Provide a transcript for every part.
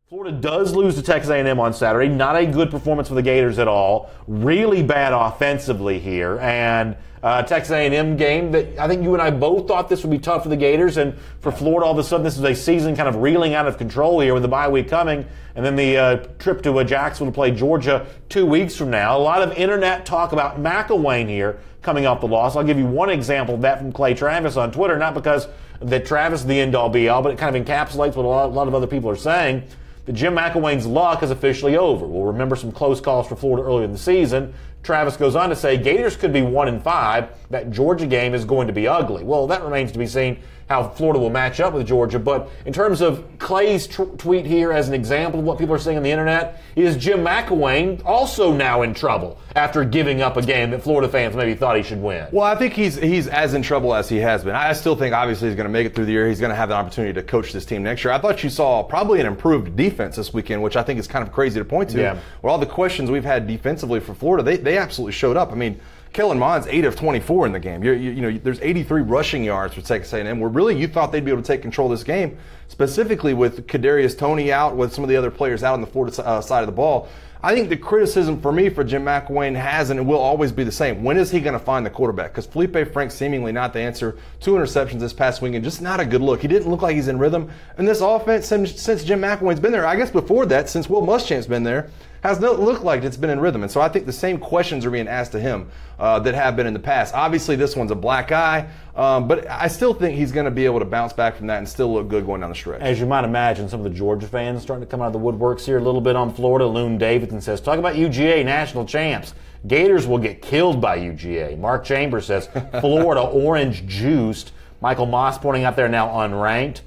Florida does lose to Texas A&M on Saturday. Not a good performance for the Gators at all. Really bad offensively here. And Texas A&M game that I think you and I both thought this would be tough for the Gators. And for Florida, all of a sudden, this is a season kind of reeling out of control here with the bye week coming. And then the trip to Jacksonville to play Georgia 2 weeks from now. A lot of internet talk about McElwain here coming off the loss. I'll give you one example of that from Clay Travis on Twitter. Not because that Travis is the end-all be-all, but it kind of encapsulates what a lot of other people are saying. That Jim McElwain's luck is officially over. We'll remember some close calls for Florida earlier in the season. Travis goes on to say Gators could be 1-5. That Georgia game is going to be ugly. Well, that remains to be seen how Florida will match up with Georgia. But in terms of Clay's tweet here as an example of what people are saying on the internet, is Jim McElwain also now in trouble after giving up a game that Florida fans maybe thought he should win? Well, I think he's as in trouble as he has been. I still think obviously he's going to make it through the year. He's going to have the opportunity to coach this team next year. I thought you saw probably an improved defense this weekend, which I think is kind of crazy to point to. Yeah. With all the questions we've had defensively for Florida, they absolutely showed up. I mean, Kellen Mond's 8 of 24 in the game. There's 83 rushing yards for Texas A&M. Where really you thought they'd be able to take control of this game, specifically with Kadarius Toney out, with some of the other players out on the Florida side of the ball. I think the criticism for me for Jim McElwain has and it will always be the same. When is he going to find the quarterback? Because Felipe Franks seemingly not the answer. 2 interceptions this past weekend, just not a good look. He didn't look like he's in rhythm. And this offense, since Jim McElwain's been there, I guess before that, since Will Muschamp's been there, has not looked like it's been in rhythm. And so I think the same questions are being asked to him that have been in the past. Obviously, this one's a black eye, but I still think he's going to be able to bounce back from that and still look good going down the stretch. As you might imagine, some of the Georgia fans starting to come out of the woodworks here a little bit on Florida. Loon Davidson says, talk about UGA national champs. Gators will get killed by UGA. Mark Chambers says, Florida orange juiced. Michael Moss pointing out there now unranked.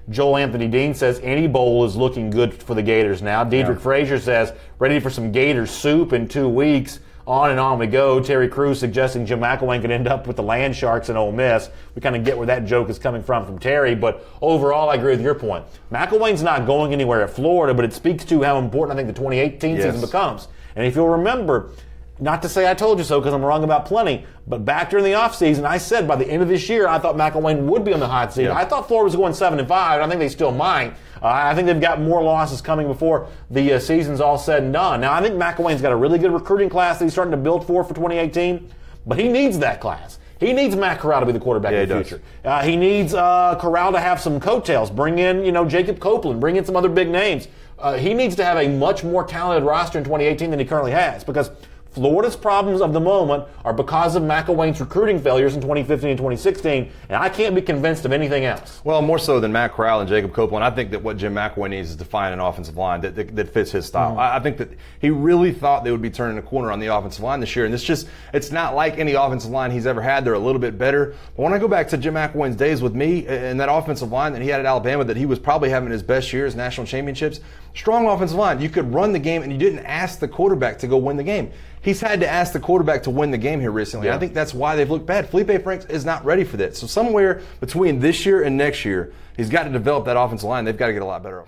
Joel Anthony Dean says any bowl is looking good for the Gators now. Diedrich Frazier says ready for some Gator soup in 2 weeks. On and on we go. Terry Crews suggesting Jim McElwain could end up with the Land Sharks in Ole Miss. We kind of get where that joke is coming from Terry, but overall I agree with your point. McElwain's not going anywhere at Florida, but it speaks to how important I think the 2018 season becomes. And if you'll remember, not to say I told you so because I'm wrong about plenty, but back during the offseason, I said by the end of this year, I thought McElwain would be on the hot seat. Yeah. I thought Florida was going 7-5. I think they still might. I think they've got more losses coming before the season's all said and done. Now, I think McElwain's got a really good recruiting class that he's starting to build for 2018, but he needs that class. He needs Matt Corral to be the quarterback in the future. He needs Corral to have some coattails. Bring in, Jacob Copeland. Bring in some other big names. He needs to have a much more talented roster in 2018 than he currently has because Florida's problems of the moment are because of McElwain's recruiting failures in 2015 and 2016, and I can't be convinced of anything else. Well, more so than Matt Corral and Jacob Copeland, I think that what Jim McElwain needs is to find an offensive line that fits his style. I think that he really thought they would be turning a corner on the offensive line this year, and it's not like any offensive line he's ever had. They're a little bit better. But when I go back to Jim McElwain's days with me and that offensive line that he had at Alabama that he was probably having his best years, national championships, strong offensive line. You could run the game, and you didn't ask the quarterback to go win the game. He's had to ask the quarterback to win the game here recently. Yeah. I think that's why they've looked bad. Felipe Franks is not ready for that. So somewhere between this year and next year, he's got to develop that offensive line. They've got to get a lot better.